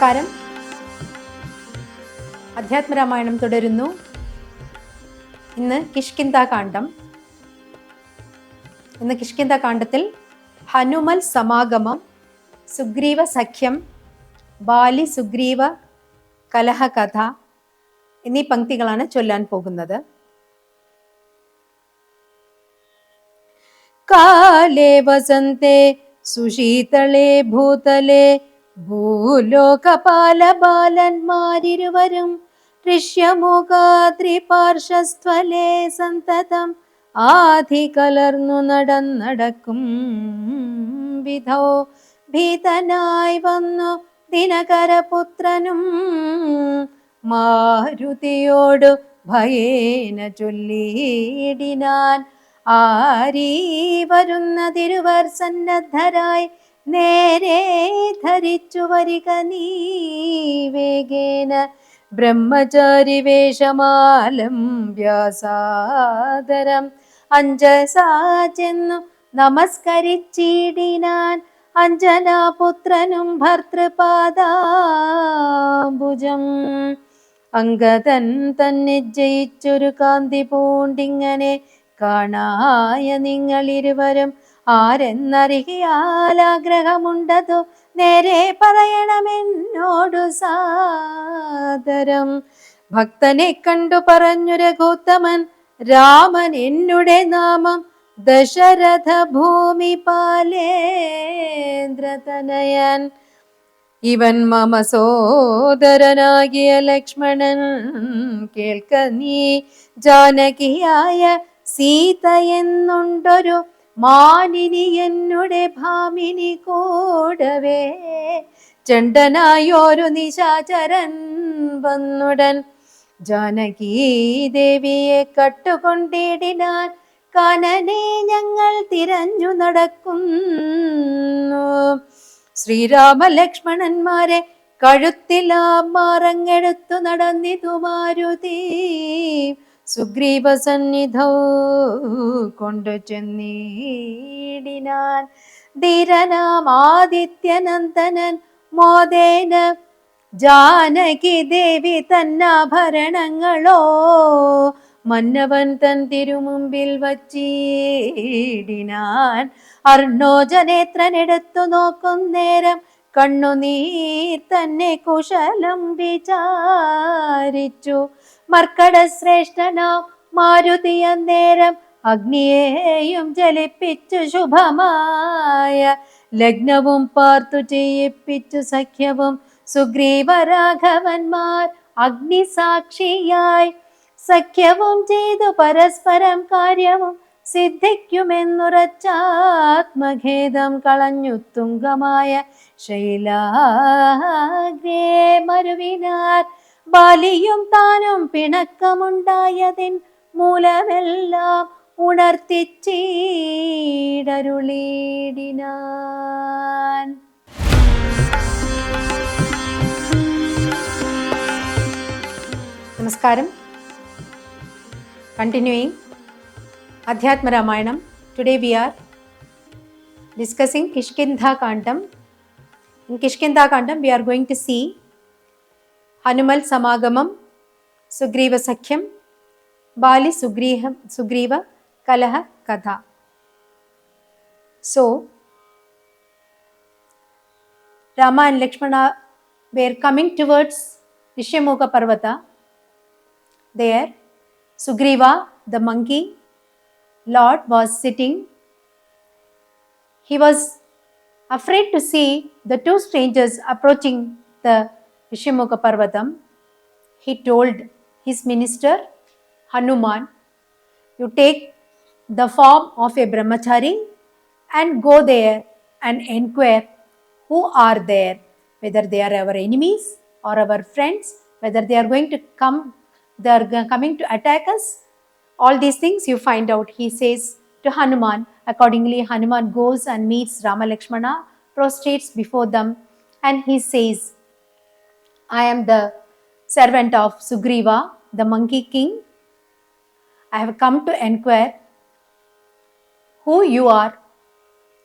നമസ്കാരം. അധ്യാത്മരാമായണം തുടരുന്നു. ഇന്ന് കിഷ്കിന്ധാകാന്ഡം. ഇന്ന് കിഷ്കിന്ധാകാന്ഡത്തിൽ ഹനുമൽ സമാഗമം, സുഗ്രീവ സഖ്യം, ബാലി സുഗ്രീവ കലഹകഥ എന്നീ പംക്തികളാണ് ചൊല്ലാൻ പോകുന്നത്. കാലേ വസന്തേ സുശീതളേ ഭൂതലേ ഭൂലോകപാലബാലന്മാരിരുവരും ഋഷ്യമുഖാദ്രിപാർശ്വസ്ഥലേ സന്തതം ആധി കലർന്നു നടക്കും വിധോ ഭീതനായി വന്നു ദിനകരപുത്രനും മാരുതിയോടു ഭയേന ചൊല്ലിയിടിനാൻ. ആരീ വരുന്നതിരുവർ സന്നദ്ധരായി നേരെ ധരിച്ചു വരിക നീ വേഗേന. ബ്രഹ്മചാരി വേഷമാലം വ്യാസാദരം അഞ്ജസാ ചെന്നു നമസ്കരിച്ചിടിനാൻ. അഞ്ജനാപുത്രനും ഭർതൃപാദാംബുജം അംഗദൻ തന്നെ ജയിച്ചൊരു കാന്തി പൂണ്ടിങ്ങനെ കാണായ നിങ്ങളിരുവരും ആരെന്നറിയാൽ ആഗ്രഹമുണ്ടതു നേരെ പറയണമെന്നോടു സാദരം. ഭക്തനെ കണ്ടു പറഞ്ഞു രഘുത്തമൻ രാമൻ എന്നുടെ നാമം ദശരഥ ഭൂമിപാലേന്ദ്രതനയൻ. ഇവൻ മമ സോദരനാകിയ ലക്ഷ്മണൻ. കേൾക്ക നീ ജാനകിയായ സീത എന്നുണ്ടൊരു മാനിനി എന്നുടെ ഭാമിനി കൂടവേ. ചണ്ഡനായോരു നിശാചരൻ വന്നുടൻ ജാനകീ ദേവിയെ കട്ടുകൊണ്ടിടിനാൻ. കാനനെ ഞങ്ങൾ തിരഞ്ഞു നടക്കുന്നു. ശ്രീരാമ ലക്ഷ്മണന്മാരെ കഴുത്തിലാ മാറങ്ങെടുത്തു നടന്നിതു മാരുതി. സുഗ്രീവ സന്നിധൗ കൊണ്ടു ചെന്നിടിനാൻ. ധീരനാം ആദിത്യനന്ദനൻ മോദേന ജാനകി ദേവി തന്നാഭരണങ്ങളോ മന്നവൻ തൻ തിരുമുമ്പിൽ വച്ചിടിനാൻ. അർണോജനേത്രനെടുത്തു നോക്കും നേരം കണ്ണുനീർ തന്നെ കുശലം വിചാരിച്ചു. മർക്കട ശ്രേഷ്ഠനാം മാരുതിയ നേരം അഗ്നിയെയും ജലിപ്പിച്ചു ശുഭമായ ലഗ്നവും പാർത്തു ചെയ്യിപ്പിച്ചു സഖ്യവും സുഗ്രീവ രാഘവന്മാർ അഗ്നിസാക്ഷിയായി സഖ്യവും ചെയ്തു പരസ്പരം കാര്യവും സിദ്ധിക്കുമെന്നുറച്ചാത്മഖേദം കളഞ്ഞു തുങ്കമായ ശൈലാഗ്രേ മരുവിനാർ. ബാലിയും താനും പിണക്കമുണ്ടായതിൻ മൂലമെല്ലാം ഉണർത്തിച്ചീടരുളിടിനാൻ. നമസ്കാരം. Continuing Adhyatma Ramayanam. Today we are discussing Kishkindha-kandam. In Kishkindha-kandam we are going to see Hanumal Samagamam, Sugriva Sakhyam, Bali Sugriva Kalaha Katha. So, Rama and Lakshmana were coming towards Rishyamukha Parvata. There Sugriva, the monkey lord, was sitting. He was afraid to see the two strangers approaching the Rishyamukha Parvatam. He told his minister Hanuman, you take the form of a brahmachari and go there and inquire who are there, whether they are our enemies or our friends, whether they are going to come, they are coming to attack us. All these things you find out, he says to Hanuman. Accordingly, Hanuman goes and meets Rama Lakshmana, prostrates before them, and he says, I am the servant of Sugriva, the monkey king. I have come to inquire who you are.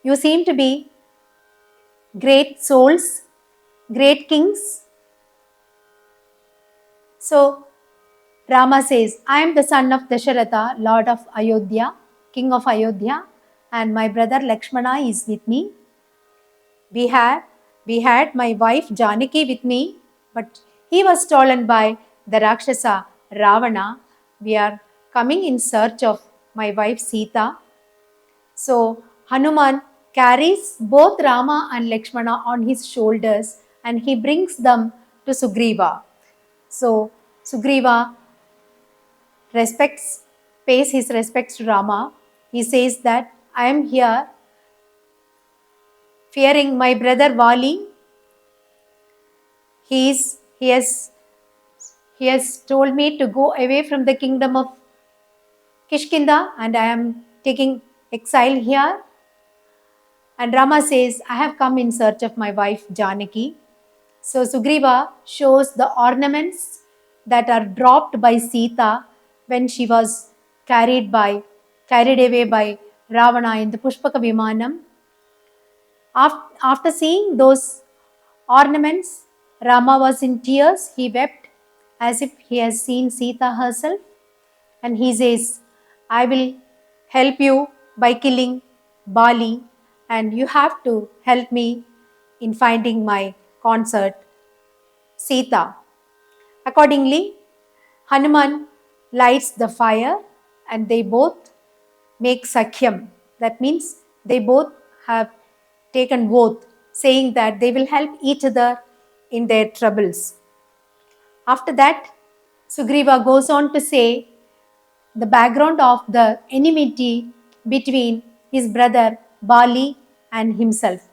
You seem to be great souls, great kings, So Rama says, I am the son of Dasharatha, Lord of Ayodhya, King of Ayodhya, and my brother Lakshmana is with me. We had my wife Janaki with me, but he was stolen by the Rakshasa Ravana. We are coming in search of my wife Sita. So Hanuman carries both Rama and Lakshmana on his shoulders and he brings them to Sugriva. So Sugriva pays his respects to Rama. He says that I am here fearing my brother Vali. He has told me to go away from the kingdom of Kishkinda and I am taking exile here. And Rama says, I have come in search of my wife Janaki. So Sugriva shows the ornaments that are dropped by Sita when she was carried away by Ravana in the Pushpaka Vimanam. After seeing those ornaments, Rama was in tears. He wept as if he has seen Sita herself. And he says, I will help you by killing Bali and you have to help me in finding my consort Sita. Accordingly, Hanuman lights the fire and they both make Sakhyam. That means they both have taken oath saying that they will help each other in their troubles. After that, Sugriva goes on to say the background of the enmity between his brother Bali and himself.